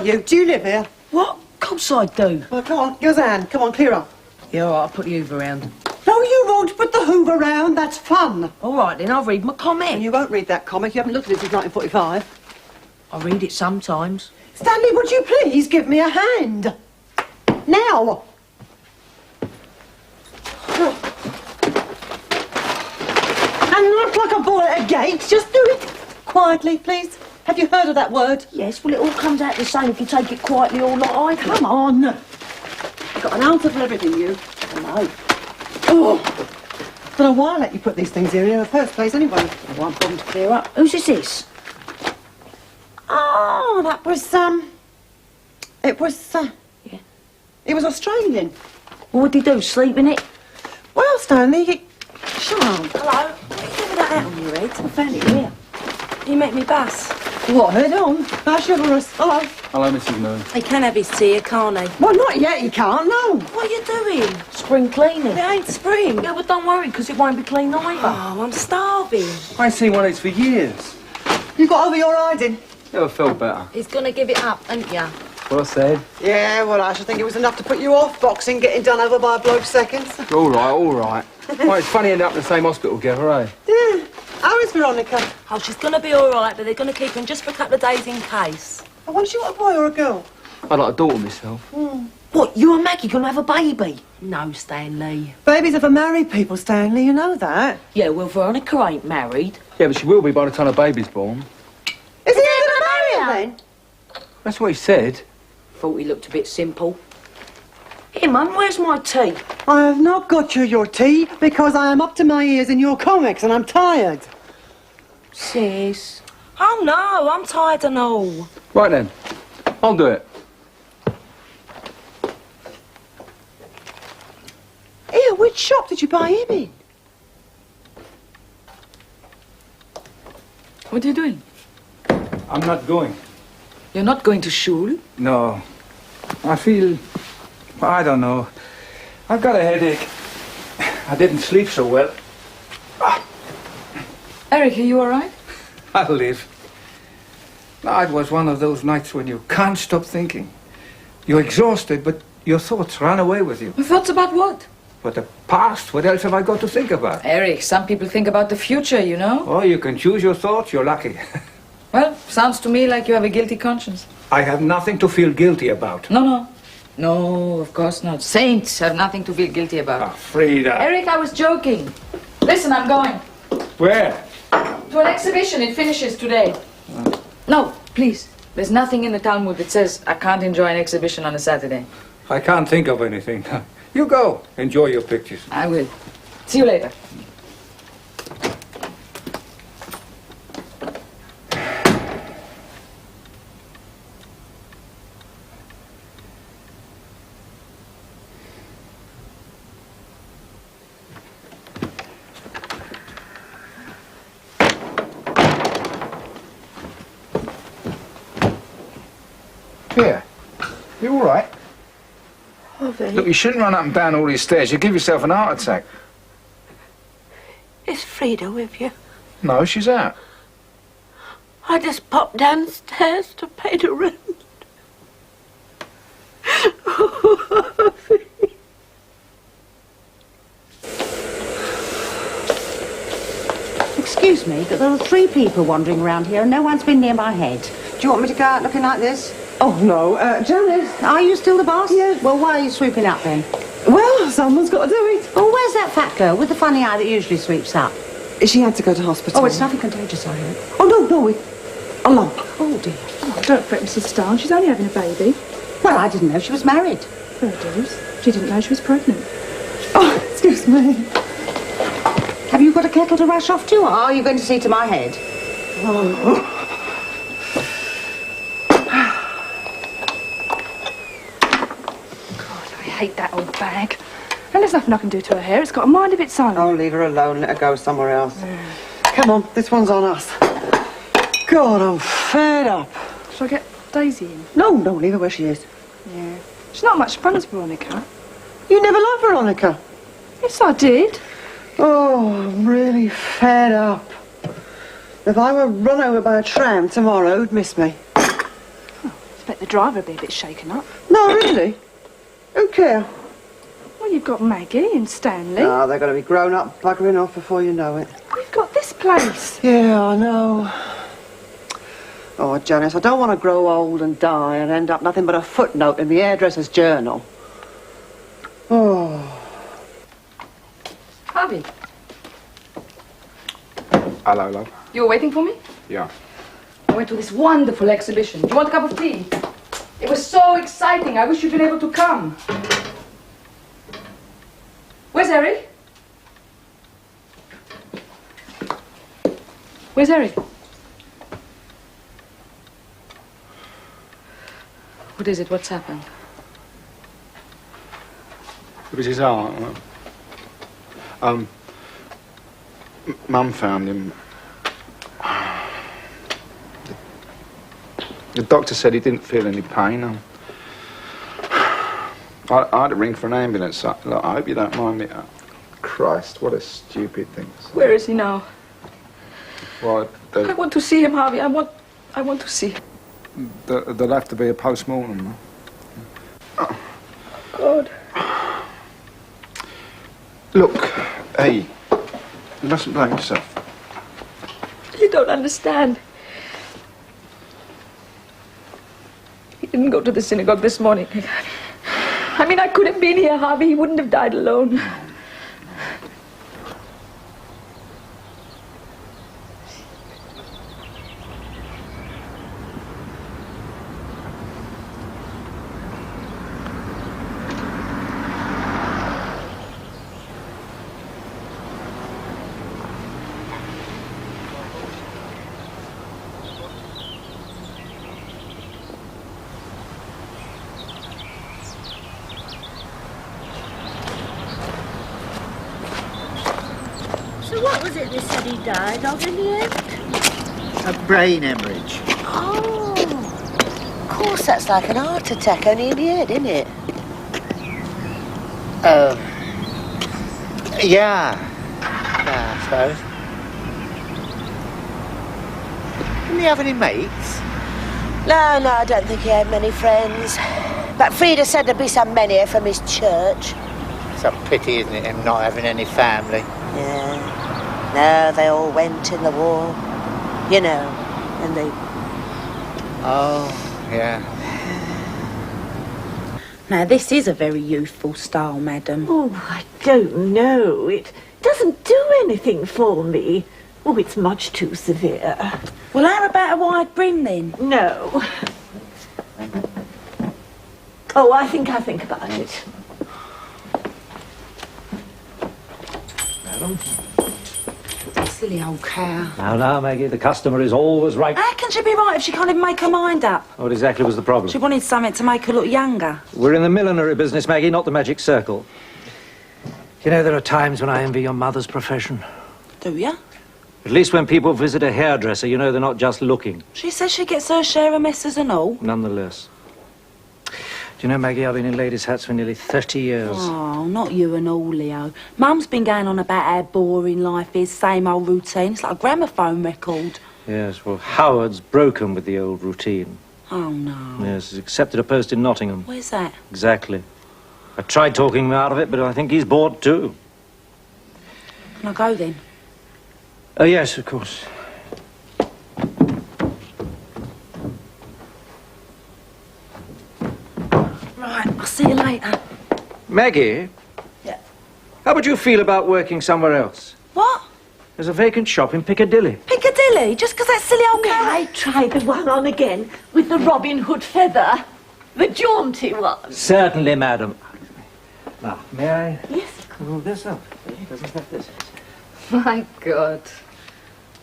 you. Do you live here? What? Of course I do. Well, come on, give us a hand. Come on, clear up. Yeah, all right, I'll put the Hoover round. No, you won't put the Hoover round. That's fun. All right, then I'll read my comic. And you won't read that comic. You haven't looked at it since 1945. I read it sometimes. Stanley, would you please give me a hand? Now. And not like a boy at a gate. Just do it quietly, please. Have you heard of that word? Yes, well, it all comes out the same if you take it quietly or like I do. Come on. You've got an answer for everything, you. I know. Oh. Don't know why I let you put these things here in the first place, anyway. One problem to clear up. Whose is this? Oh, that was, Yeah. It was Australian. What did he do, sleep in it? Well, Stanley, shut up. Hello? What are you doing with that hat on your head? I found it here. You make me bus. What, head on? How chivalrous. Hello. Hello, Mrs. Moon. He can have his tea, can't he? Well, not yet, he can't, no. What are you doing? Spring cleaning. It ain't spring. Yeah, but don't worry, because it won't be clean either. Oh, I'm starving. I ain't seen one of these for years. You got over your hiding? Never felt better. He's gonna give it up, ain't ya? What I said? Yeah, well, I should think it was enough to put you off boxing, getting done over by a bloke seconds. All right, all right. Well, it's funny ending up in the same hospital together, eh? Yeah. How is Veronica? Oh, she's gonna be all right, but they're gonna keep him just for a couple of days in case. I wonder if you want a boy or a girl? I'd like a daughter myself. What, you and Maggie gonna have a baby? No, Stanley. Babies are for married people, Stanley, you know that. Yeah, well, Veronica ain't married. Yeah, but she will be by the time the baby's born. Is he going to marry her then? That's what he said. Thought he looked a bit simple. Here, Mum, where's my tea? I have not got you your tea because I am up to my ears in your comics and I'm tired. Sis. Oh, no, I'm tired and all. Right then, I'll do it. Here, which shop did you buy him in? What are you doing? I'm not going. You're not going to school? No. I feel... I don't know. I've got a headache. I didn't sleep so well. Eric, are you all right? I'll live. No, it was one of those nights when you can't stop thinking. You're exhausted, but your thoughts run away with you. Thoughts about what? But the past, what else have I got to think about? Eric, some people think about the future, you know? Oh, you can choose your thoughts, you're lucky. Well, sounds to me like you have a guilty conscience. I have nothing to feel guilty about. No. No, of course not. Saints have nothing to feel guilty about. Ah, Frida. Eric, I was joking. Listen, I'm going. Where? To an exhibition. It finishes today. No, please. There's nothing in the Talmud that says I can't enjoy an exhibition on a Saturday. I can't think of anything. You go. Enjoy your pictures. I will. See you later. Here. You all right? Harvey. Look, you shouldn't run up and down all these stairs. You'll give yourself an heart attack. Is Frida with you? No, she's out. I just popped downstairs to pay the rent. Excuse me, but there are 3 people wandering around here and no one's been near my head. Do you want me to go out looking like this? Oh, no. Janice. Are you still the boss? Yes. Well, why are you sweeping up then? Well, someone's got to do it. Oh, where's that fat girl with the funny eye that usually sweeps up? She had to go to hospital. Oh, it's nothing contagious, I heard. Oh, no, a lump. Oh, dear. Oh, don't fret, Mrs. Starr. She's only having a baby. Well, I didn't know she was married. Fair dues. She didn't know she was pregnant. Oh, excuse me. Have you got a kettle to rush off to, or are you going to see to my head? Oh. I hate that old bag. And there's nothing I can do to her hair. It's got a mind of its own. Oh, leave her alone. Let her go somewhere else. Come on, this one's on us. God, I'm fed up. Shall I get Daisy in? No, leave her where she is. Yeah. She's not much fun as Veronica. You never loved Veronica. Yes, I did. Oh, I'm really fed up. If I were run over by a tram tomorrow, who'd miss me? Expect the driver would be a bit shaken up. No, really? Who care? Well, you've got Maggie and Stanley. Ah, they're going to be grown up, buggering off before you know it. We've got this place. Yeah, I know. Oh, Janice, I don't want to grow old and die and end up nothing but a footnote in the hairdresser's journal. Oh. Harvey, Hello, love. you were waiting for me? Yeah. I went to this wonderful exhibition. Do you want a cup of tea? It was so exciting. I wish you'd been able to come. Where's Eric? Where's Eric? What is it? What's happened? It was his aunt. Mum found him. The doctor said he didn't feel any pain. I had to ring for an ambulance. Look, I hope you don't mind me. Christ, what a stupid thing. Where is he now? Well, I want to see him, Harvey. I want to see him. there'll have to be a post-mortem. God. Look, hey, you mustn't blame yourself. You don't understand. He didn't go to the synagogue this morning. I mean, I could have been here, Harvey. He wouldn't have died alone. So what was it they said he died of in the end? A brain hemorrhage. Oh, of course that's like an heart attack, only in the head, isn't it? Yeah, I suppose. Didn't he have any mates? No, I don't think he had many friends. But Frida said there'd be some men here from his church. It's a pity, isn't it, him not having any family? Yeah. No, they all went in the war. You know, and they... Oh, yeah. Now, this is a very youthful style, madam. Oh, I don't know. It doesn't do anything for me. Oh, it's much too severe. Well, how about a wide brim, then? No. Oh, I think about it. Madam? Silly old cow. Now, Maggie, the customer is always right. How can she be right if she can't even make her mind up? What exactly was the problem? She wanted something to make her look younger. We're in the millinery business, Maggie, not the magic circle. You know, there are times when I envy your mother's profession. Do you? At least when people visit a hairdresser, you know they're not just looking. She says she gets her share of messes and all. Nonetheless. Do you know, Maggie, I've been in ladies' hats for nearly 30 years. Oh, not you and all, Leo. Mum's been going on about how boring life is, same old routine. It's like a gramophone record. Yes, well, Howard's broken with the old routine. Oh, no. Yes, he's accepted a post in Nottingham. Where's that? Exactly. I tried talking him out of it, but I think he's bored too. Can I go then? Oh, yes, of course. Right, I'll see you later. Maggie? Yeah. How would you feel about working somewhere else? What? There's a vacant shop in Piccadilly. Piccadilly? Just because that silly old May cow... I try the one on again with the Robin Hood feather? The jaunty one? Certainly, madam. Now, may I Yes. move this up? It doesn't have this. My God.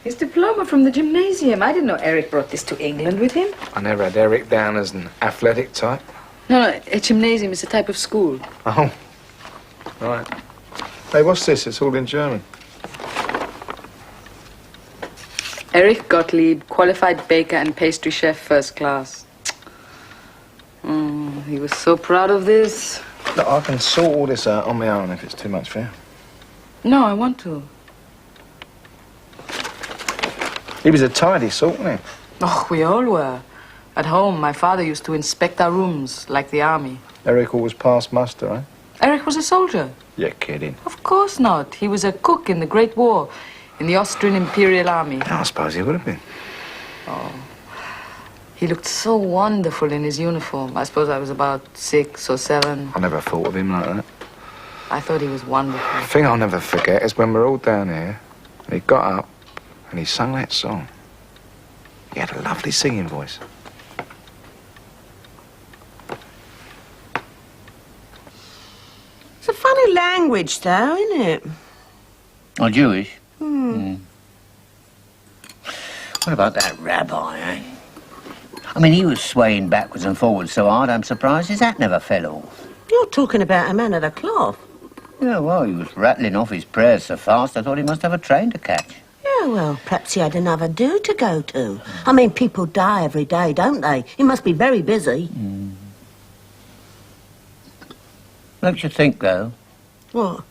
His diploma from the gymnasium. I didn't know Eric brought this to England with him. I never had Eric down as an athletic type. No, a gymnasium is a type of school. Oh, right. Hey, what's this? It's all in German. Erich Gottlieb, qualified baker and pastry chef, first class. He was so proud of this. Look, I can sort all this out on my own if it's too much for you. No, I want to. He was a tidy sort, wasn't he? Oh, we all were. At home, my father used to inspect our rooms like the army. Eric always passed muster, eh? Eric was a soldier. You're kidding. Of course not. He was a cook in the Great War in the Austrian Imperial Army. I suppose he would have been. Oh. He looked so wonderful in his uniform. I suppose I was about 6 or 7. I never thought of him like that. I thought he was wonderful. The thing I'll never forget is when we're all down here, and he got up and he sang that song. He had a lovely singing voice. It's a funny language, though, isn't it? Oh, Jewish? What about that rabbi, eh? I mean, he was swaying backwards and forwards so hard, I'm surprised his hat never fell off. You're talking about a man of the cloth. Yeah, well, he was rattling off his prayers so fast, I thought he must have a train to catch. Yeah, well, perhaps he had another do to go to. I mean, people die every day, don't they? He must be very busy. Don't you think, though? What?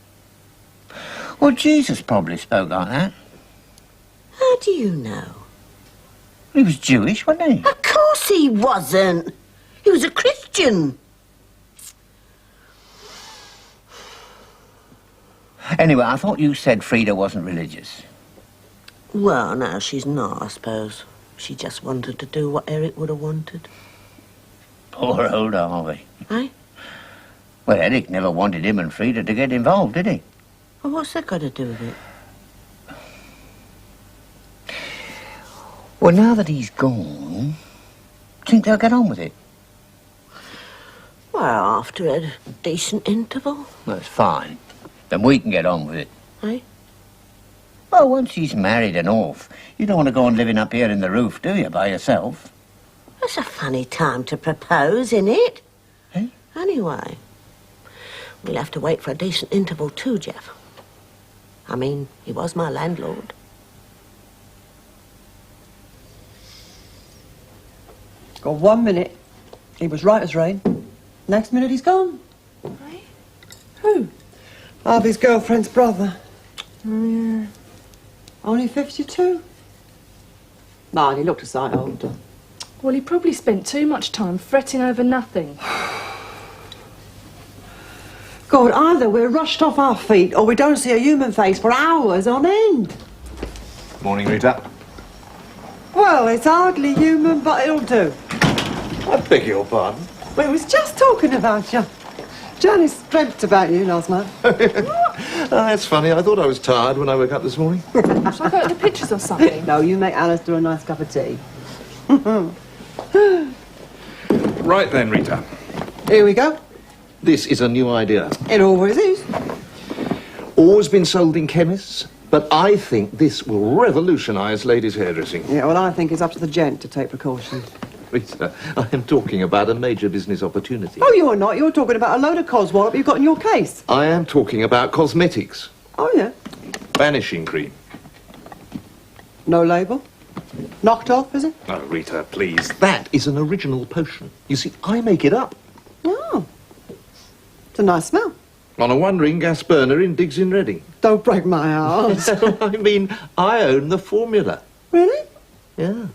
Well, Jesus probably spoke like that. How do you know? He was Jewish, wasn't he? Of course he wasn't. He was a Christian. Anyway, I thought you said Frida wasn't religious. Well, no, she's not, I suppose. She just wanted to do what Eric would have wanted. Poor old Harvey. Eh? Well, Eric never wanted him and Frida to get involved, did he? Well, what's that got to do with it? Well, now that he's gone, think they'll get on with it? Well, after a decent interval. That's fine. Then we can get on with it. Eh? Well, once he's married and off, you don't want to go on living up here in the roof, do you, by yourself? That's a funny time to propose, isn't it? Eh? Anyway, we'll have to wait for a decent interval too, Jeff. I mean, he was my landlord. Got 1 minute. He was right as rain. Next minute he's gone. Right? Who? Harvey's girlfriend's brother. Yeah. Only 52. Man, he looked a sight older. Well, he probably spent too much time fretting over nothing. God, either we're rushed off our feet or we don't see a human face for hours on end. Morning, Rita. Well, it's hardly human, but it'll do. I beg your pardon. We was just talking about you. Janice dreamt about you last night. Oh, that's funny. I thought I was tired when I woke up this morning. Shall I go to the pictures or something? No, you make Alice do a nice cup of tea. Right then, Rita. Here we go. This is a new idea. It always is. Always been sold in chemists, but I think this will revolutionise ladies' hairdressing. Yeah, well, I think it's up to the gent to take precautions. Rita, I am talking about a major business opportunity. Oh, you're not. You're talking about a load of coswallop you've got in your case. I am talking about cosmetics. Oh, yeah. Vanishing cream. No label? Knocked off, is it? Oh, Rita, please. That is an original potion. You see, I make it up. Oh. It's a nice smell. On a one-ring gas burner in Diggs in Reading. Don't break my heart. I mean, I own the formula. Really? Yeah.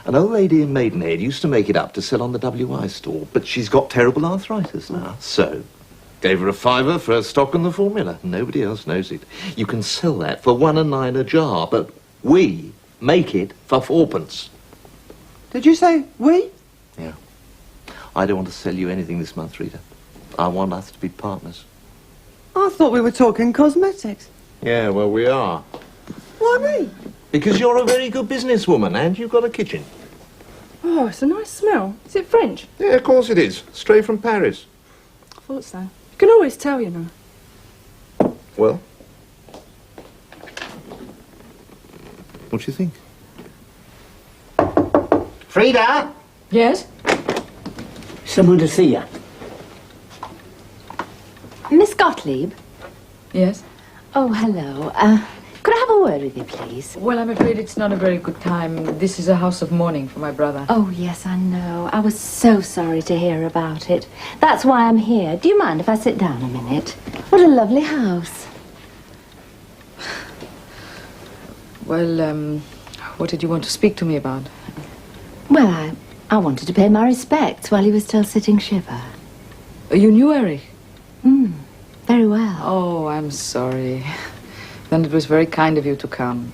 An old lady in Maidenhead used to make it up to sell on the WI store, but she's got terrible arthritis now. So, gave her a £5 for her stock and the formula. Nobody else knows it. You can sell that for 1 and 9 a jar, but we make it for 4p. Did you say we? Yeah. I don't want to sell you anything this month, Rita. I want us to be partners. I thought we were talking cosmetics. Yeah, well, we are. Why me? Because you're a very good businesswoman and you've got a kitchen. Oh, it's a nice smell. Is it French? Yeah, of course it is. Straight from Paris. I thought so. You can always tell, you know. Well? What do you think? Frida? Yes? Someone to see you. Miss Gottlieb? Yes? Oh, hello. Could I have a word with you, please? Well, I'm afraid it's not a very good time. This is a house of mourning for my brother. Oh, yes, I know. I was so sorry to hear about it. That's why I'm here. Do you mind if I sit down a minute? What a lovely house. Well, what did you want to speak to me about? Well, I wanted to pay my respects while he was still sitting shiver. You knew Eric? Very well. Oh, I'm sorry. Then it was very kind of you to come.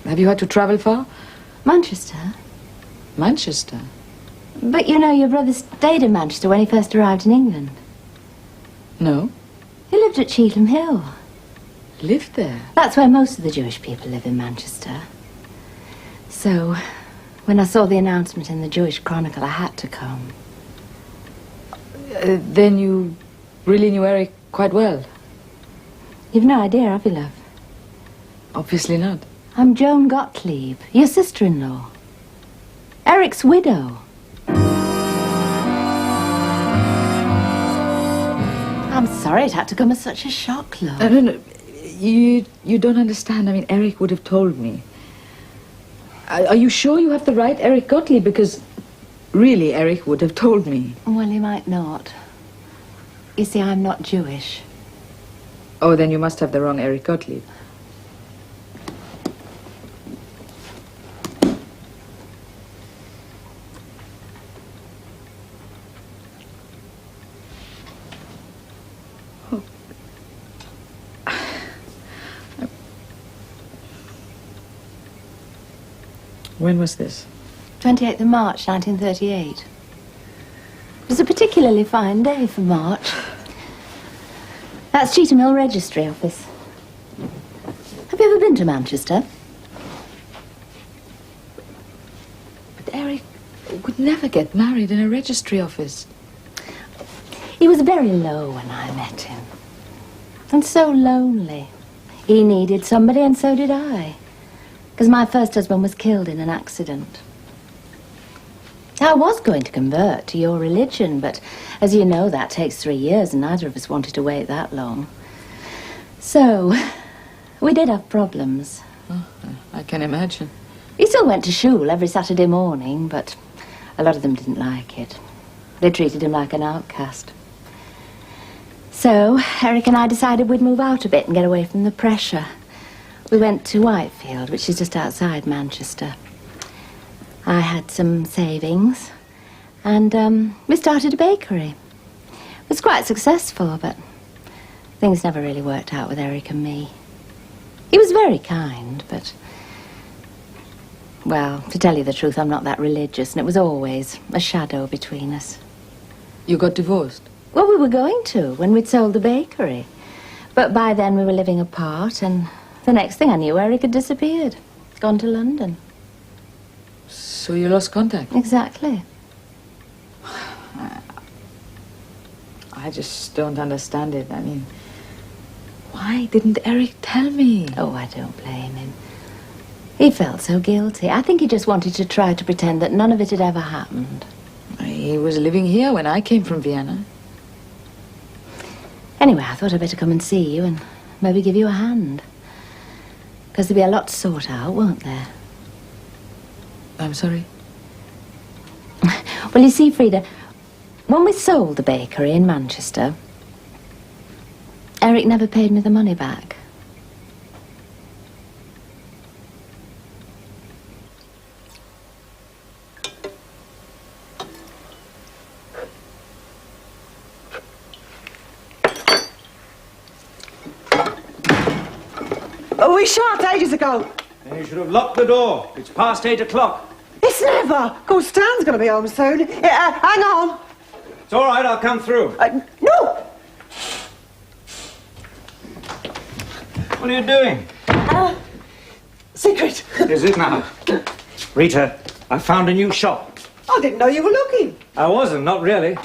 Have you had to travel far? Manchester. Manchester? But you know, your brother stayed in Manchester when he first arrived in England. No. He lived at Cheetham Hill. Lived there? That's where most of the Jewish people live in Manchester. So, when I saw the announcement in the Jewish Chronicle, I had to come. Then you really knew Eric quite well? You've no idea, have you, love? Obviously not. I'm Joan Gottlieb, your sister-in-law. Eric's widow. I'm sorry it had to come as such a shock, love. No. You don't understand. I mean, Eric would have told me. Are you sure you have the right Eric Gottlieb? Because really, Eric would have told me. Well, he might not. You see, I'm not Jewish. Oh, then you must have the wrong Eric Gottlieb. When was this? 28th of March, 1938. It was a particularly fine day for March. That's Cheetham Hill Registry Office. Have you ever been to Manchester? But Eric would never get married in a registry office. He was very low when I met him. And so lonely. He needed somebody and so did I. Because my first husband was killed in an accident. I was going to convert to your religion, but as you know, that takes 3 years and neither of us wanted to wait that long. So, we did have problems. Oh, I can imagine. He still went to shul every Saturday morning, but a lot of them didn't like it. They treated him like an outcast. So, Eric and I decided we'd move out a bit and get away from the pressure. We went to Whitefield, which is just outside Manchester. I had some savings, and we started a bakery. It was quite successful, but things never really worked out with Eric and me. He was very kind, but... Well, to tell you the truth, I'm not that religious, and it was always a shadow between us. You got divorced? Well, we were going to, when we'd sold the bakery. But by then we were living apart, and the next thing I knew, Eric had disappeared. Gone to London. So you lost contact? Exactly. I just don't understand it. I mean, why didn't Eric tell me? Oh, I don't blame him. He felt so guilty. I think he just wanted to try to pretend that none of it had ever happened. He was living here when I came from Vienna. Anyway, I thought I'd better come and see you and maybe give you a hand. Because there'll be a lot to sort out, won't there? I'm sorry? Well, you see, Frida, when we sold the bakery in Manchester, Eric never paid me the money back. Oh, we shot ages ago. You should have locked the door. It's past 8 o'clock. It's never. Of course, Stan's going to be home soon. Hang on. It's all right, I'll come through. No! What are you doing? Secret. Is it now? Rita, I found a new shop. I didn't know you were looking. I wasn't, not really.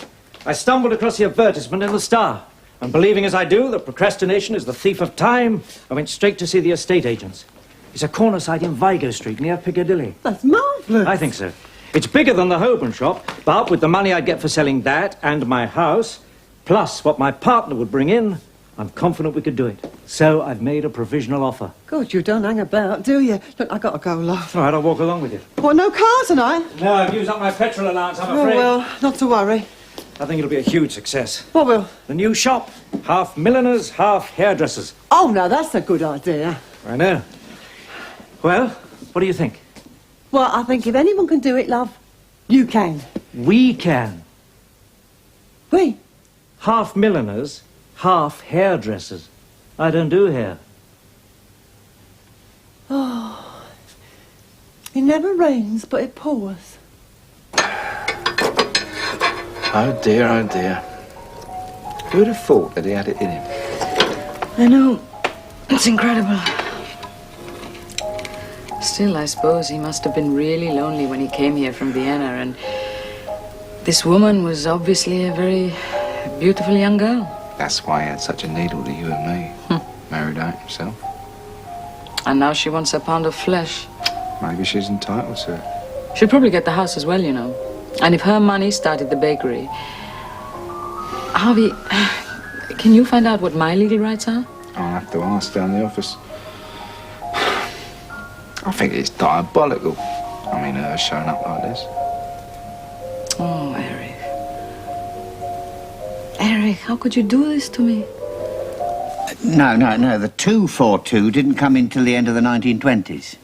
I stumbled across the advertisement in the Star. And believing as I do that procrastination is the thief of time, I went straight to see the estate agents. It's a corner site in Vigo Street, near Piccadilly. That's marvellous. I think so. It's bigger than the Holborn shop, but with the money I'd get for selling that and my house, plus what my partner would bring in, I'm confident we could do it. So I've made a provisional offer. God, you don't hang about, do you? Look, I got to go, love. All right, I'll walk along with you. What, no car tonight? No, I've used up my petrol allowance, I'm afraid. Oh, well, not to worry. I think it'll be a huge success. What will? The new shop. Half milliners, half hairdressers. Oh, no, that's a good idea. I know. Well, what do you think? Well, I think if anyone can do it, love, You can. We can. We? Half milliners, half hairdressers. I don't do hair. Oh, it never rains, but it pours. Oh dear, oh dear. Who'd have thought that he had it in him? I know. It's incredible. Still, I suppose he must have been really lonely when he came here from Vienna, and this woman was obviously a very beautiful young girl. That's why he had such a needle to you and me. Married out himself. And now she wants a pound of flesh. Maybe she's entitled to it. She'll probably get the house as well, you know. And if her money started the bakery... Harvey, can you find out what my legal rights are? I'll have to ask down the office. I think it's diabolical. I mean, her showing up like this. Oh, Eric. Eric, how could you do this to me? No. The 242 didn't come in till the end of the 1920s.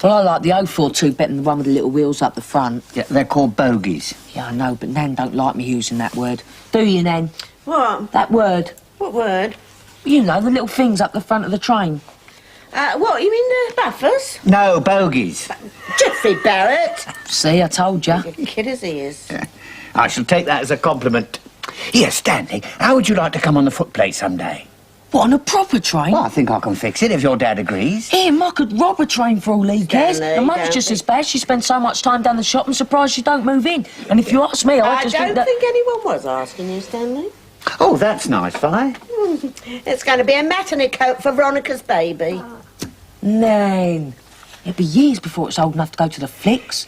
Well, I like the 042 better than the one with the little wheels up the front. Yeah, they're called bogies. Yeah, I know, but Nan don't like me using that word. Do you, Nan? What? That word. What word? You know, the little things up the front of the train. What, you mean the buffers? No, bogies. Geoffrey Barrett. See, I told you. Kid as he is. I shall take that as a compliment. Here, Stanley, how would you like to come on the footplate someday? What, on a proper train? Well, I think I can fix it if your dad agrees. Him, I could rob a train for all he cares. Stanley, The mother's just as bad. She spends so much time down the shop and surprised she don't move in. And if you ask me, I just don't think that... think anyone was asking you, Stanley. Oh, that's nice, Vi. It's going to be a matinee coat for Veronica's baby. Nan. It'll be years before it's old enough to go to the flicks.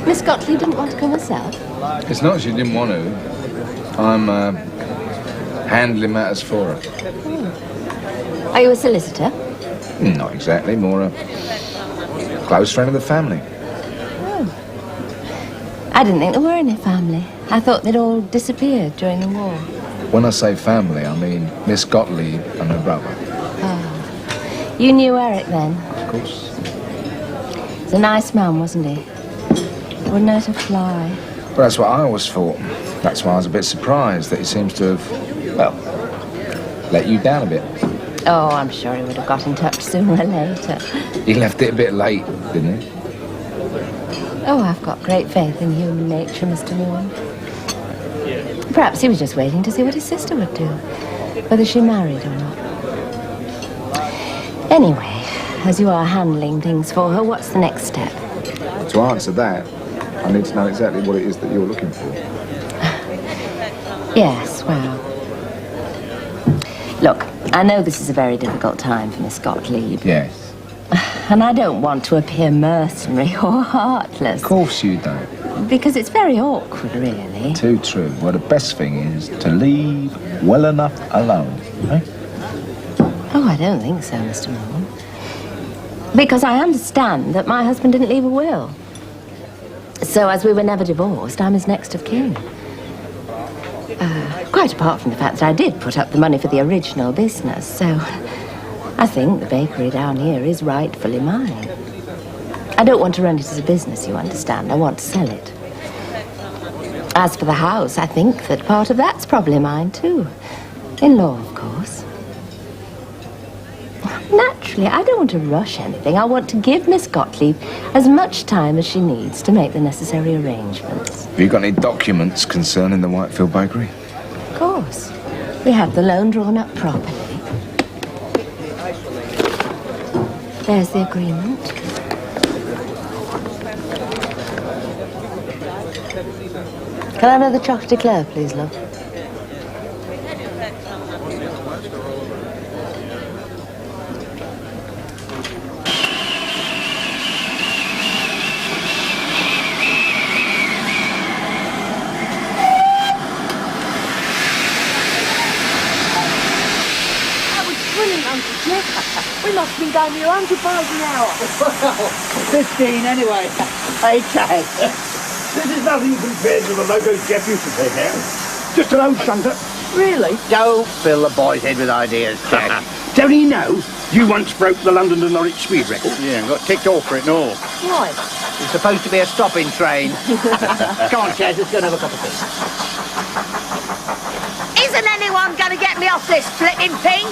Miss Gottlieb didn't want to come herself? It's not she didn't want to. I'm handling matters for her. Are you a solicitor? Not exactly, more a close friend of the family. Oh. I didn't think there were any family. I thought they'd all disappeared during the war. When I say family, I mean Miss Gottlieb and her brother. Oh. You knew Eric then? Of course. He's a nice man, wasn't he? Wouldn't hurt a fly. Well, that's what I always thought. That's why I was a bit surprised that he seems to have, well, let you down a bit. Oh, I'm sure he would have got in touch sooner or later. He left it a bit late, didn't he? Oh, I've got great faith in human nature, Mr. Moore. Perhaps he was just waiting to see what his sister would do, whether she married or not. Anyway, as you are handling things for her, what's the next step? To answer that, I need to know exactly what it is that you're looking for. Yes, well... Look, I know this is a very difficult time for Miss Gottlieb. Yes. And I don't want to appear mercenary or heartless. Of course you don't. Because it's very awkward, really. Too true. Well, the best thing is to leave well enough alone, eh? Oh, I don't think so, Mr. Moore. Because I understand that my husband didn't leave a will. So, as we were never divorced, I'm his next of kin. Quite apart from the fact that I did put up the money for the original business, so I think the bakery down here is rightfully mine. I don't want to run it as a business, you understand. I want to sell it. As for the house, I think that part of that's probably mine, too. In law, of course. Naturally, I don't want to rush anything. I want to give Miss Gottlieb as much time as she needs to make the necessary arrangements. Have you got any documents concerning the Whitefield Bakery? Of course. We have the loan drawn up properly. There's the agreement. Can I have another chocolate eclair, please, love? Jeff? We must have been going near 100 miles an hour. 15 anyway. Hey, Dad. This is nothing compared to the logos Jeff used to take out. Just an old shunter. Really? Don't fill the boy's head with ideas, Jack. Don't he know you once broke the London to Norwich speed record? Yeah, and got ticked off for it and all. Why? It's supposed to be a stopping train. Come on, Chaz, let's go and have a cup of tea. Isn't anyone going to get me off this flipping thing?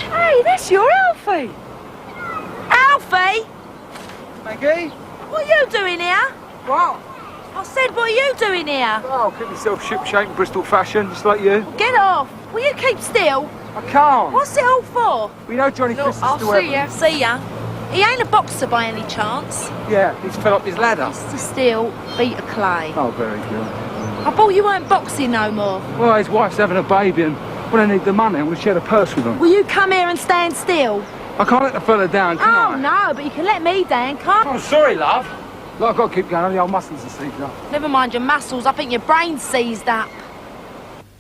Hey, that's your Alfie. Alfie? Maggie? What are you doing here? What? I said, what are you doing here? Oh, keep yourself ship-shape in Bristol fashion, just like you. Get off. Will you keep still? I can't. What's it all for? We know Johnny Look, Christmas I'll to see ya. See ya. He ain't a boxer by any chance. Yeah, he's fell up his ladder. Mr. Steele beat a clay. Oh, very good. I thought you weren't boxing no more. Well, his wife's having a baby and when I need the money, I'm going to share the purse with him. Will you come here and stand still? I can't let the fella down, can I? Oh, no, but you can let me down, can't you? Oh, sorry, love. Look, I've got to keep going. The old muscles are seized up. Never mind your muscles. I think your brain's seized up.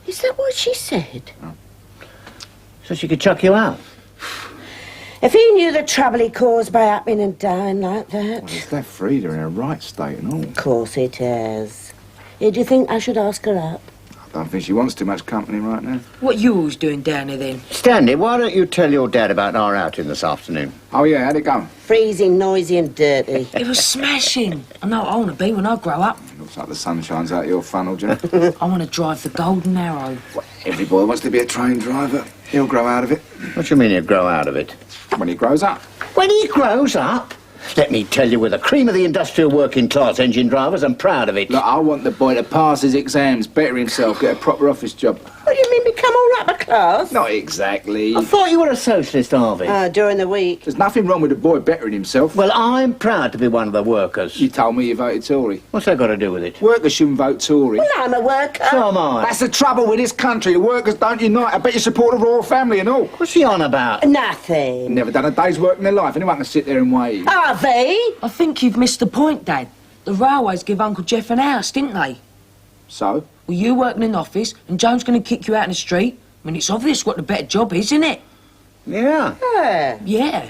Is that what she said? So she could chuck you out? If he knew the trouble he caused by upping and down like that. Well, he's left Frida in her right state and all. Of course it has. Yeah, do you think I should ask her up? I don't think she wants too much company right now. What you always doing down here then? Stanley, why don't you tell your dad about our outing this afternoon? Oh, yeah, how'd it go? Freezing, noisy and dirty. It was smashing. I know what I want to be when I grow up. Looks like the sun shines out your funnel, Jack. I want to drive the Golden Arrow. Every boy wants to be a train driver. He'll grow out of it. What do you mean he'll grow out of it? When he grows up. When he grows up? Let me tell you, we're the cream of the industrial working class engine drivers. I'm proud of it. Look, I want the boy to pass his exams, better himself, get a proper office job. What do you mean, become all upper class? Not exactly. I thought you were a socialist, Harvey. During the week. There's nothing wrong with the boy bettering himself. Well, I'm proud to be one of the workers. You told me you voted Tory. What's that got to do with it? Workers shouldn't vote Tory. Well, I'm a worker. So am I. That's the trouble with this country. The workers don't unite. I bet you support the royal family and all. What's she on about? Nothing. Never done a day's work in their life. Anyone can sit there and wave. Harvey? I think you've missed the point, Dad. The railways give Uncle Jeff an house, didn't they? So? Well, you work in an office and Joan's going to kick you out in the street. I mean, it's obvious what the better job is, isn't it? Yeah. Yeah.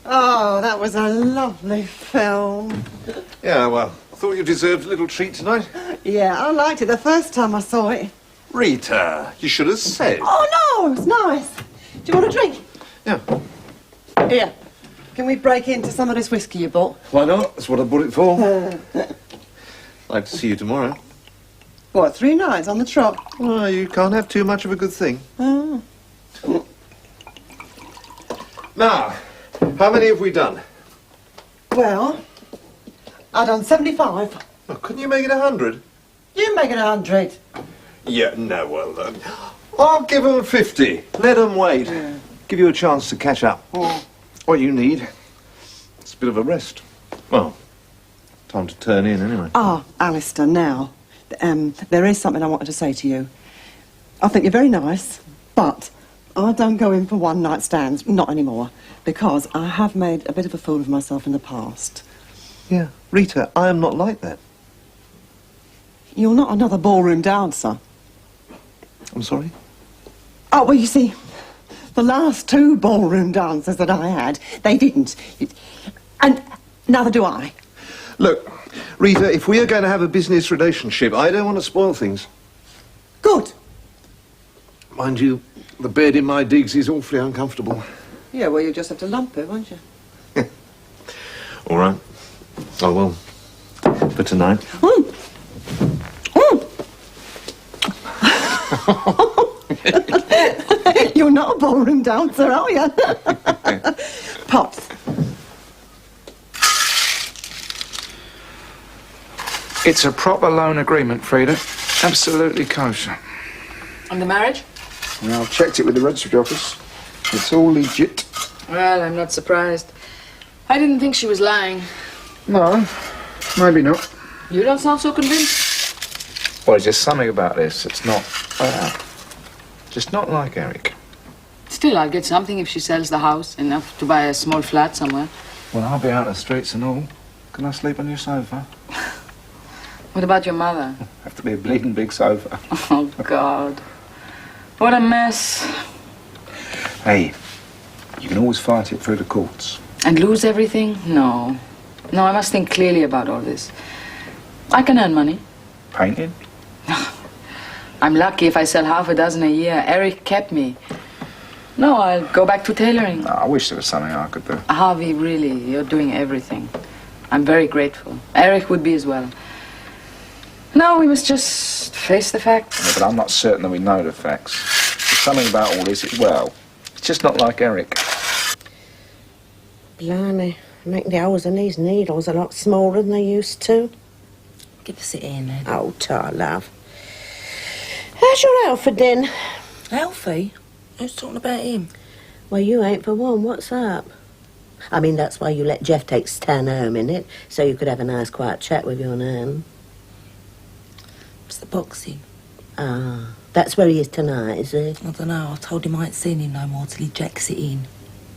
Oh, that was a lovely film. Yeah, well, I thought you deserved a little treat tonight. Yeah, I liked it the first time I saw it. Rita, you should have said. Oh, no, it's nice. Do you want a drink? Yeah. Here. Can we break into some of this whiskey you bought? Why not? That's what I bought it for. Like to see you tomorrow. What, 3 nights on the trot? Well, you can't have too much of a good thing. Oh. Now, how many have we done? Well, I've done 75. Oh, couldn't you make it 100? You make it 100. Yeah, no, well, I'll give them 50. Let them wait. Yeah. Give you a chance to catch up. What you need is a bit of a rest. Well, time to turn in anyway. Ah, Alistair, now, there is something I wanted to say to you. I think you're very nice, but I don't go in for one-night stands, not anymore, because I have made a bit of a fool of myself in the past. Yeah, Rita, I am not like that. You're not another ballroom dancer. I'm sorry? Oh, well, you see, the last 2 ballroom dancers that I had, they didn't. And neither do I. Look, Rita, if we are going to have a business relationship, I don't want to spoil things. Good. Mind you, the bed in my digs is awfully uncomfortable. Yeah, well, you just have to lump it, won't you? All right. Oh, well, for tonight. You're not a ballroom dancer, are you? Pops. It's a proper loan agreement, Frida. Absolutely kosher. And the marriage? Well, I've checked it with the registry office. It's all legit. Well, I'm not surprised. I didn't think she was lying. No, maybe not. You don't sound so convinced. Well, there's just something about this that's not... just not like Eric. Still, I'll get something if she sells the house, enough to buy a small flat somewhere. Well, I'll be out on the streets and all. Can I sleep on your sofa? What about your mother? Have to be a bleeding big sofa. Oh, God. What a mess. Hey, you can always fight it through the courts. And lose everything? No. No, I must think clearly about all this. I can earn money. Painting? I'm lucky if I sell half a dozen a year. Eric kept me. No, I'll go back to tailoring. No, I wish there was something I could do. Harvey, really, you're doing everything. I'm very grateful. Eric would be as well. No, we must just face the facts. Yeah, but I'm not certain that we know the facts. There's something about all this, it's just not like Eric. Blimey, I reckon the holes in these needles are a lot smaller than they used to. Give us it in, then. Oh, tar, love. How's your Alfred, then? Alfie? Who's talking about him? Well, you ain't for one. What's up? I mean, that's why you let Jeff take Stan home, innit? So you could have a nice, quiet chat with your nan. It's the boxing. Ah, that's where he is tonight, is he? I don't know. I told him I ain't seen him no more till he jacks it in.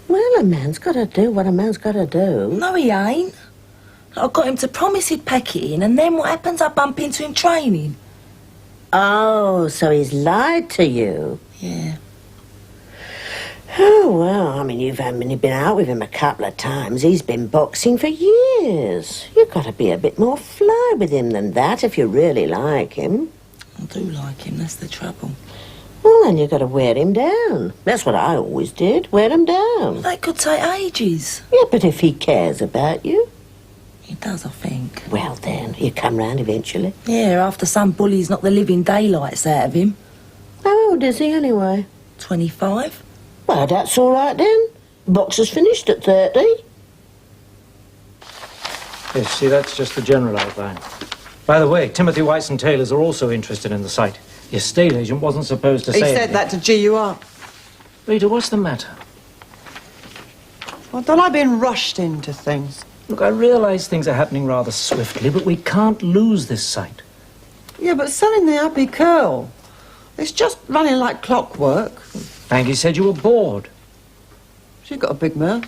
Well, a man's got to do what a man's got to do. No, he ain't. I got him to promise he'd pack it in, and then what happens? I bump into him training. Oh, so he's lied to you? Yeah. Oh, well, I mean, you've only been out with him a couple of times. He's been boxing for years. You've got to be a bit more fly with him than that if you really like him. I do like him, that's the trouble. Well, then you've got to wear him down. That's what I always did, wear him down. That could take ages. Yeah, but if he cares about you... He does, I think. Well, then, he'll come round eventually. Yeah, after some bullies knock the living daylights out of him. How old is he, anyway? 25. Well, that's all right, then. Boxer's finished at 30. Yes, see, that's just the general outline. By the way, Timothy Weiss and Taylors are also interested in the site. The estate agent wasn't supposed to He say said that to G you up. Rita, what's the matter? Well, don't I being rushed into things? Look, I realise things are happening rather swiftly, but we can't lose this site. Yeah, but selling the Happy Curl, it's just running like clockwork. Angie said you were bored. She's got a big mouth.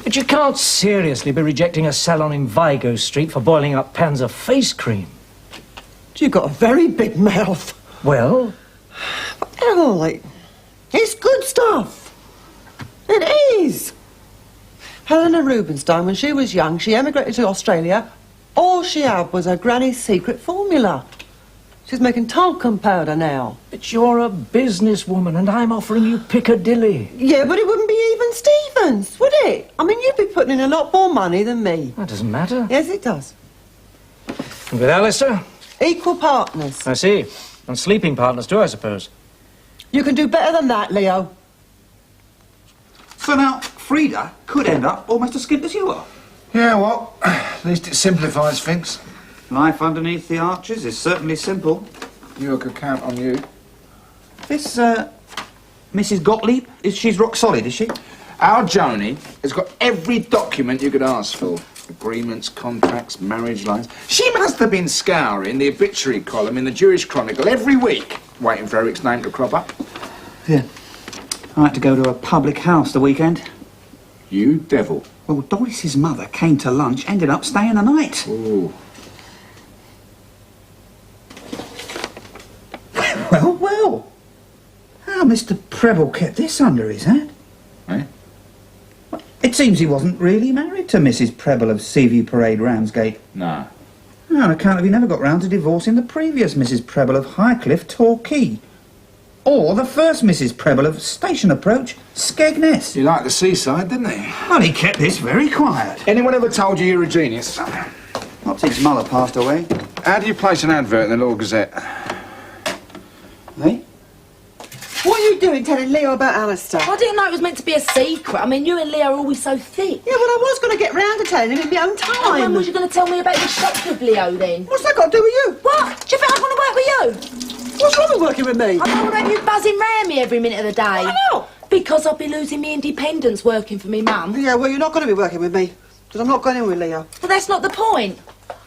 But you can't seriously be rejecting a salon in Vigo Street for boiling up pans of face cream. She's got a very big mouth. Well? Emily, it's good stuff. It is. Helena Rubinstein, when she was young, she emigrated to Australia. All she had was her granny's secret formula. She's making talcum powder now. But you're a businesswoman and I'm offering you Piccadilly. Yeah, but it wouldn't be even Stevens, would it? I mean, you'd be putting in a lot more money than me. That doesn't matter. Yes, it does. And with Alistair? Equal partners. I see. And sleeping partners too, I suppose. You can do better than that, Leo. So now, Frida could end up almost as skint as you are. Yeah, well, at least it simplifies things. Life underneath the arches is certainly simple. You could count on you. This, Mrs. Gottlieb, she's rock solid, is she? Our Joni has got every document you could ask for. Agreements, contracts, marriage lines. She must have been scouring the obituary column in the Jewish Chronicle every week, waiting for Eric's name to crop up. Yeah. I had to go to a public house the weekend. You devil. Well, Doris's mother came to lunch, ended up staying the night. Ooh. Well. How Mr. Preble kept this under his hat? Eh? It seems he wasn't really married to Mrs. Preble of Seaview Parade, Ramsgate. No. On account of he never got round to divorcing the previous Mrs. Preble of Highcliffe, Torquay. Or the first Mrs. Preble of Station Approach, Skegness. He liked the seaside, didn't he? Well, he kept this very quiet. Anyone ever told you you're a genius? Not since Mother passed away. How do you place an advert in the Law Gazette? Eh? What are you doing telling Leo about Alistair? I didn't know it was meant to be a secret. I mean, you and Leo are always so thick. Yeah, well, I was going to get round to telling him in my own time. Oh, when was you going to tell me about your shop with Leo, then? What's that got to do with you? What? Do you think I'd want to work with you? What's wrong with working with me? I don't want you buzzing round me every minute of the day. Why not? Because I'll be losing my independence working for me mum. Yeah, well, you're not going to be working with me. Because I'm not going in with Leo. But that's not the point.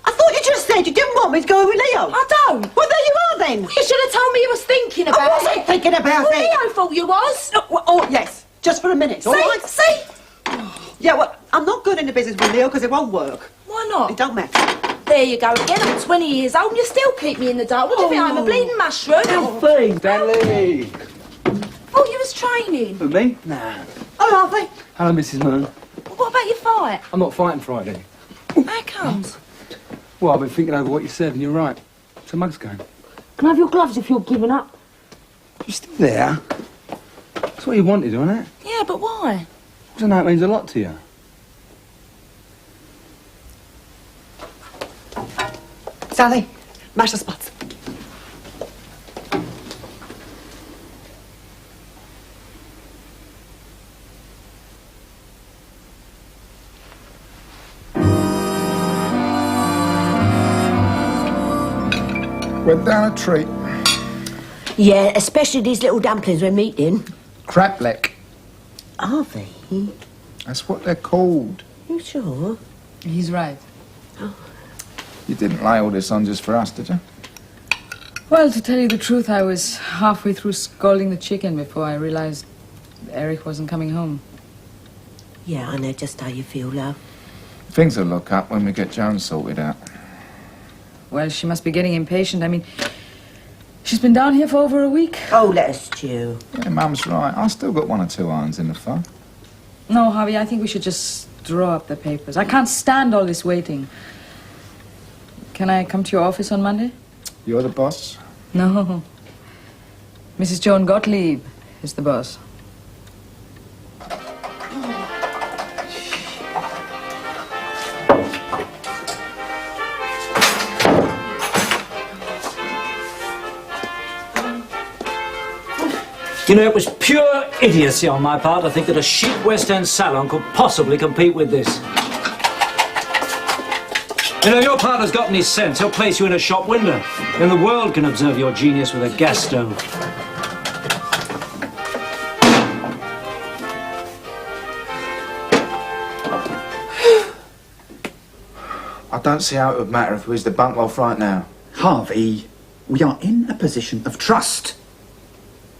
I thought you just said you didn't want me to go in with Leo. I don't. Well, there you are, then. You should have told me you was thinking about it. I wasn't thinking about well, it. Leo thought you was. Oh, yes. Just for a minute, all right? See? Yeah, well, I'm not good in the business with Leo because it won't work. Why Why not? It don't matter. There you go again. I'm 20 years old and you still keep me in the dark. What do you think? I'm a bleeding mushroom. Harvey! Stanley! Oh, you was training. Who, me? Nah. Oh, Harvey. Hello, Mrs. Moon. What about your fight? I'm not fighting Friday. How comes? Well, I've been thinking over what you said, and you're right. It's a mug's game. Can I have your gloves if you're giving up? You're still there? That's what you wanted, wasn't it? Yeah, but why? I don't know, it means a lot to you. Sally, mash the spots. Went down a treat. Yeah, especially these little dumplings we're meeting. Crapleck. Are they? That's what they're called. You sure? He's right. You didn't lay all this on just for us, did you? Well, to tell you the truth, I was halfway through scalding the chicken before I realized Eric wasn't coming home. Yeah, I know just how you feel, love. Things will look up when we get Joan sorted out. Well, she must be getting impatient. I mean, she's been down here for over a week. Oh, let us stew. Yeah, Mum's right. I still got 1 or 2 irons in the fire. No, Harvey, I think we should just draw up the papers. I can't stand all this waiting. Can I come to your office on Monday? You're the boss? No. Mrs. Joan Gottlieb is the boss. You know, it was pure idiocy on my part to think that a chic West End salon could possibly compete with this. You know, your partner's got any sense. He'll place you in a shop window. Then the world can observe your genius with a gas stove. I don't see how it would matter if we was the bunk off right now. Harvey, we are in a position of trust.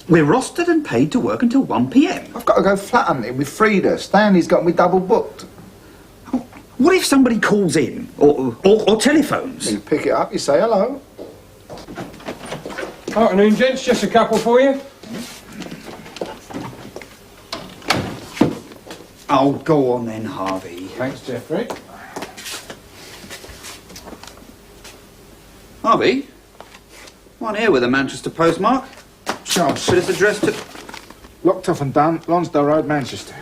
We're rostered and paid to work until 1 p.m. I've got to go flat hunting with Frida. Stanley's got me double booked. What if somebody calls in or telephones? You pick it up, you say hello. Afternoon, gents. Just a couple for you. Oh, go on then, Harvey. Thanks, Jeffrey. Harvey? One here with a Manchester postmark. Sure. But it's addressed to... Locked off and done, Lonsdale Road, Manchester.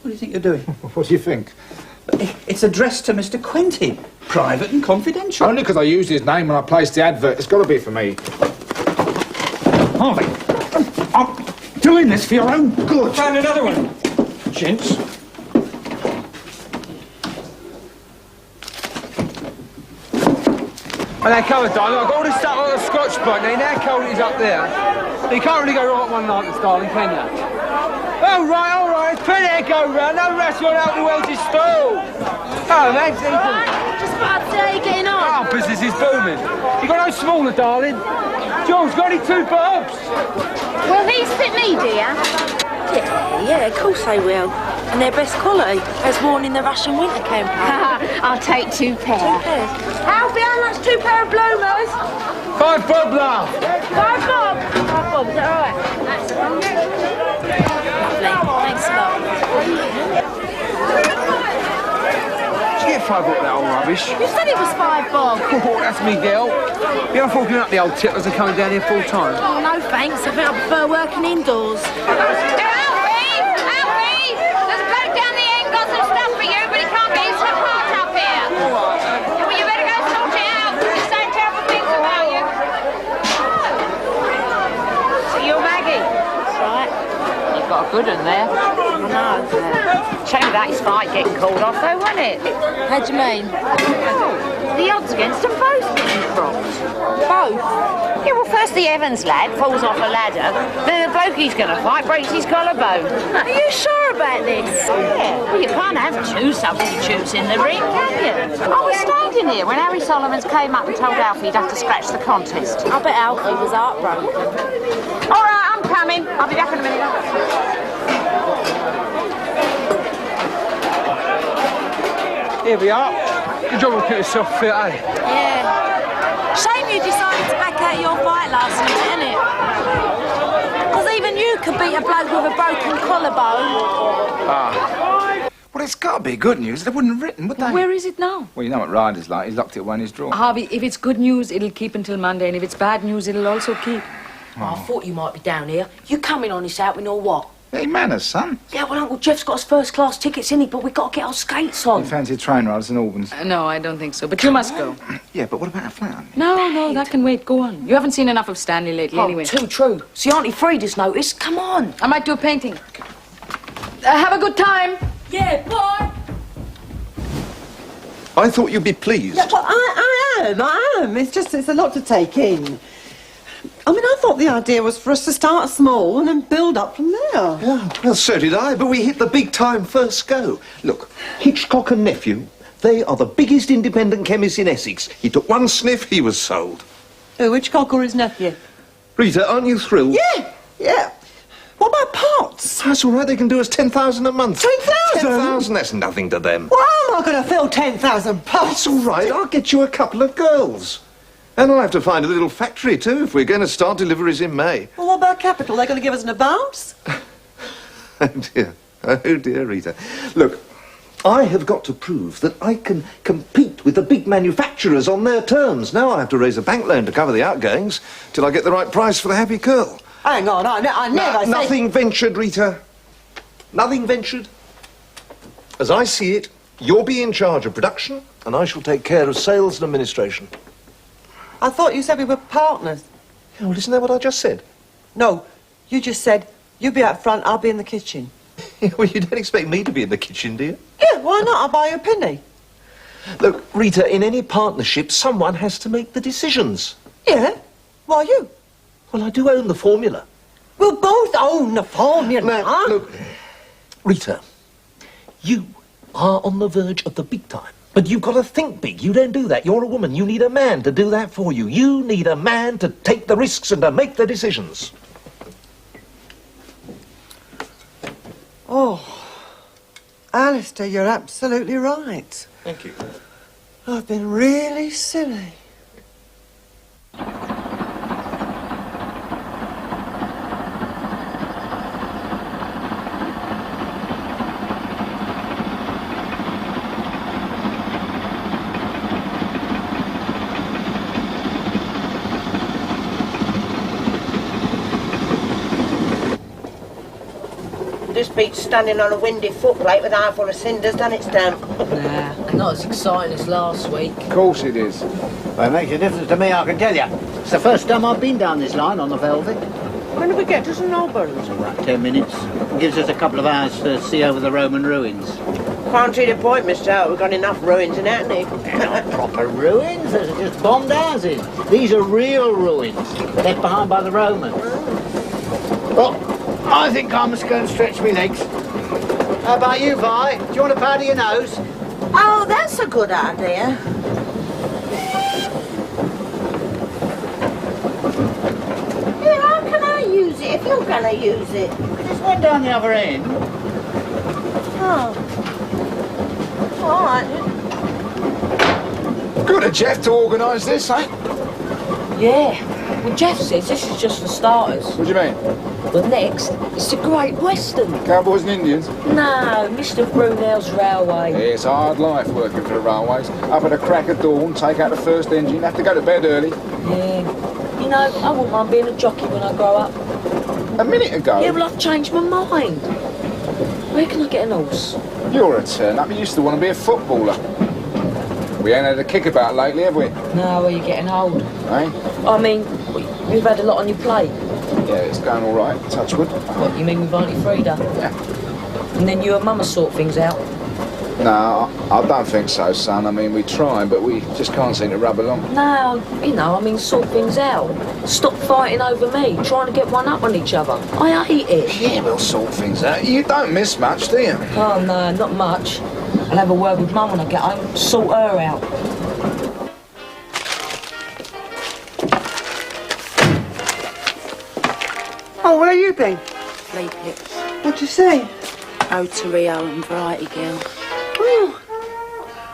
What do you think you're doing? What do you think? It's addressed to Mr. Quentin. Private and confidential. Only because I used his name when I placed the advert. It's got to be for me. Harvey, I'm doing this for your own good. Found another one, gents. Well, they're covered, darling. I've got all this stuff on the Scotch spot. Now, how cold it is up there. You can't really go right one night, darling, can you? Oh, all right. There's plenty to go round. No restaurant out the Welsh's stall. Oh, thanks, Ethan. Right, just about to say, getting on. Oh, business is booming. You got no smaller, darling? George, got any 2 bobs? Will these fit me, dear? Yeah, of course they will. And they're best quality, as worn in the Russian winter campaign. I'll take 2 pairs. 2 pairs. Alfie, how much 2 pair of bloomers? 5 bob, love. 5 bob? 5 bob, is that all right? That's lovely. Thanks a lot. Did you get 5 bob that old rubbish? You said it was 5 bob. Oh, that's me, girl. You're forking up the old tippers and coming down here full time. Oh, no thanks. I think I prefer working indoors. Got a good one there. I know. Shame that his fight getting called off though, wasn't it? How do you mean? The odds against them both getting cropped. Both? Yeah, well, first the Evans lad falls off a ladder, then the bloke he's going to fight breaks his collarbone. Are you sure about this? Yeah. Well, you can't have 2 substitutes in the ring, can you? I was standing here when Harry Solomons came up and told Alfie he'd have to scratch the contest. I bet Alfie was heartbroken. All right, I'm coming. I'll be back in a minute. Here we are. Good job of keeping yourself fit, eh? Yeah. Shame you decided to back out your fight last minute, isn't it? Because even you could beat a bloke with a broken collarbone. Ah. Well, it's got to be good news. They wouldn't have written, would they? Where is it now? Well, you know what Ryder's like. He's locked it away in his drawer. Harvey, if it's good news, it'll keep until Monday, and if it's bad news, it'll also keep. Oh, I thought you might be down here. You coming on this outing or what? Hey, manners, son. Yeah, well, Uncle Jeff's got us first-class tickets, innit? But we've got to get our skates on. You fancy a train ride in Albans? No, I don't think so, but you must go. Yeah, but what about a flat? No, that can wait. Go on. You haven't seen enough of Stanley lately, anyway. Too true. See, Auntie Frida's noticed. Come on. I might do a painting. Have a good time. Yeah, bye. I thought you'd be pleased. Yeah, well, I am. It's a lot to take in. I mean, I thought the idea was for us to start small and then build up from there. Yeah, well, so did I, but we hit the big time first go. Look, Hitchcock and nephew, they are the biggest independent chemists in Essex. He took one sniff, he was sold. Who, Hitchcock or his nephew? Rita, aren't you thrilled? Yeah. What about pots? That's all right, they can do us 10,000 a month. 10,000? 10,000, that's nothing to them. Well, how am I going to fill 10,000 pots? That's all right, I'll get you a couple of girls. And I'll have to find a little factory, too, if we're going to start deliveries in May. Well, what about capital? They're going to give us an advance? Oh, dear, Rita. Look, I have got to prove that I can compete with the big manufacturers on their terms. Now I have to raise a bank loan to cover the outgoings till I get the right price for the happy curl. Hang on, I never said... Nothing ventured, Rita. Nothing ventured. As I see it, you'll be in charge of production, and I shall take care of sales and administration. I thought you said we were partners. Yeah, well, isn't that what I just said? No, you just said, you be up front, I'll be in the kitchen. Well, you don't expect me to be in the kitchen, do you? Yeah, why not? I'll buy you a penny. Look, Rita, in any partnership, someone has to make the decisions. Yeah? Why you? Well, I do own the formula. We'll both own the formula. Now, look, Rita, you are on the verge of the big time. But you've got to think big. You don't do that. You're a woman. You need a man to do that for you. You need a man to take the risks and to make the decisions. Oh, Alistair, you're absolutely right. Thank you. I've been really silly. This beats standing on a windy footplate with a eye full of cinders, done its damn. Nah, not as exciting as last week. Of course it is. Well, it makes a difference to me, I can tell you. It's the first time I've been down this line on the Velvet. When do we get to St Albans? About 10 minutes. It gives us a couple of hours to see over the Roman ruins. Can't see the point, Mr. Hart. We've got enough ruins in Hackney. They're not proper ruins, they're just bombed houses. These are real ruins, left behind by the Romans. Well, I think I must go and stretch my legs. How about you, Vi? Do you want to powder your nose? Oh, that's a good idea. Yeah, how can I use it if you're going to use it? There's one down the other end. Oh. All right. Good of Jeff to organise this, eh? Yeah. Well, Jeff says this is just for starters. What do you mean? But next, it's the Great Western. Cowboys and Indians? No, Mr. Brunel's Railway. Yeah, it's a hard life working for the railways. Up at the crack of dawn, take out the first engine, have to go to bed early. Yeah. You know, I wouldn't mind being a jockey when I grow up. A minute ago? Yeah, well, I've changed my mind. Where can I get an horse? You're a turn-up. You used to want to be a footballer. We ain't had a kick about lately, have we? No, well, you're getting old. Eh? I mean, you've had a lot on your plate. Yeah, it's going all right, touch wood. What, you mean with Auntie Frida? Yeah. And then you and Mama sort things out? No, I don't think so, son. I mean, we try, but we just can't seem to rub along. No, you know, I mean, sort things out. Stop fighting over me, trying to get one up on each other. I hate it. Yeah, we'll sort things out. You don't miss much, do you? Oh, no, not much. I'll have a word with Mum when I get home, sort her out. Oh, where you been? Flea pips. What'd you say? Oh, to Rio and Variety Girl. Oh,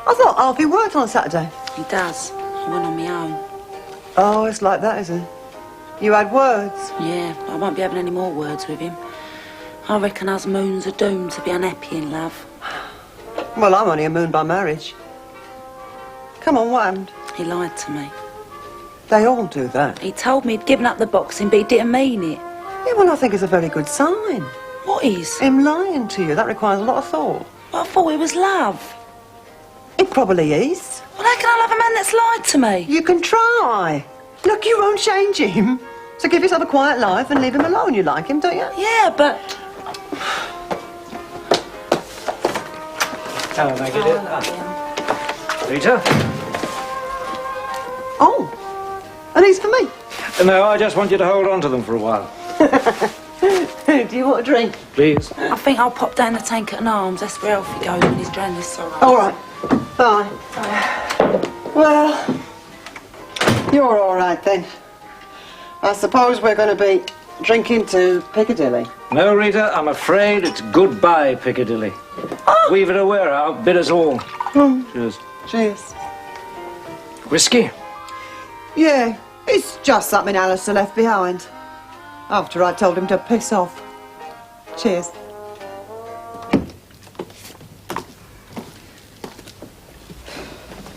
I thought Harvey worked on Saturday. He does. I went on my own. Oh, it's like that, is it? You had words? Yeah, I won't be having any more words with him. I reckon us moons are doomed to be unhappy in love. Well, I'm only a moon by marriage. Come on, what happened? He lied to me. They all do that. He told me he'd given up the boxing, but he didn't mean it. Yeah, well, I think it's a very good sign. What is? Him lying to you. That requires a lot of thought. But I thought it was love. It probably is. Well, how can I love a man that's lied to me? You can try. Look, you won't change him. So give yourself a quiet life and leave him alone. You like him, don't you? Yeah, but... Hello, Maggie, dear. Rita? Oh, and these for me? No, I just want you to hold on to them for a while. Do you want a drink? Please. I think I'll pop down the tank at Arms. That's where Alfie goes when he's drowned his sorrow. All right. Bye. Well, you're all right then. I suppose we're going to be drinking to Piccadilly. No, Rita, I'm afraid it's goodbye, Piccadilly. Oh. Weave it away, outbid us all. Cheers. Cheers. Whiskey? Yeah, it's just something Alistair left behind. After I told him to piss off. Cheers.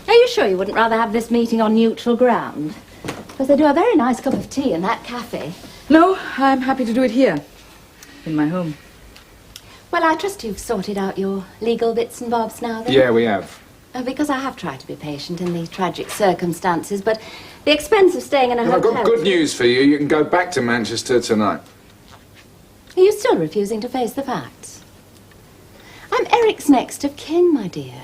Are you sure you wouldn't rather have this meeting on neutral ground? Because they do a very nice cup of tea in that cafe. No, I'm happy to do it here, in my home. Well, I trust you've sorted out your legal bits and bobs now, then? Yeah, we have. Because I have tried to be patient in these tragic circumstances, but the expense of staying in a I've hotel... got good news for you. You can go back to Manchester tonight. Are you still refusing to face the facts? I'm Eric's next of kin, my dear.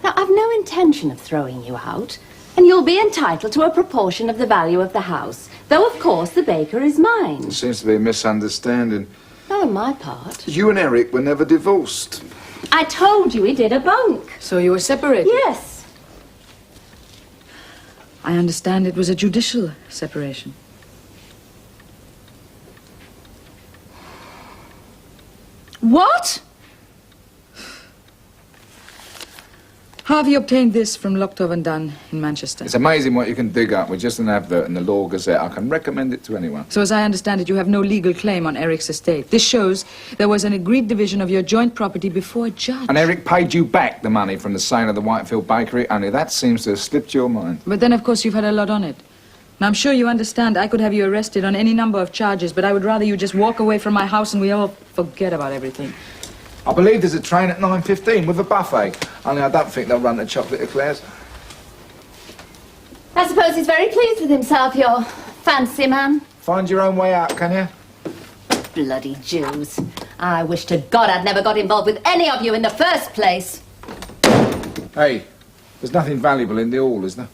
Now, I've no intention of throwing you out, and you'll be entitled to a proportion of the value of the house, though, of course, the baker is mine. There seems to be a misunderstanding. Oh, on my part. You and Eric were never divorced. I told you he did a bunk. So you were separated? Yes. I understand it was a judicial separation. What? Harvey obtained this from Lochtov and Dunn in Manchester. It's amazing what you can dig up with just an advert in the Law Gazette. I can recommend it to anyone. So as I understand it, you have no legal claim on Eric's estate. This shows there was an agreed division of your joint property before a judge. And Eric paid you back the money from the sale of the Whitefield Bakery, only that seems to have slipped your mind. But then, of course, you've had a lot on it. Now, I'm sure you understand I could have you arrested on any number of charges, but I would rather you just walk away from my house and we all forget about everything. I believe there's a train at 9:15 with a buffet, only I don't think they'll run the chocolate eclairs. I suppose he's very pleased with himself, your fancy man. Find your own way out, can you? Bloody Jews. I wish to God I'd never got involved with any of you in the first place. Hey, there's nothing valuable in the hall, is there?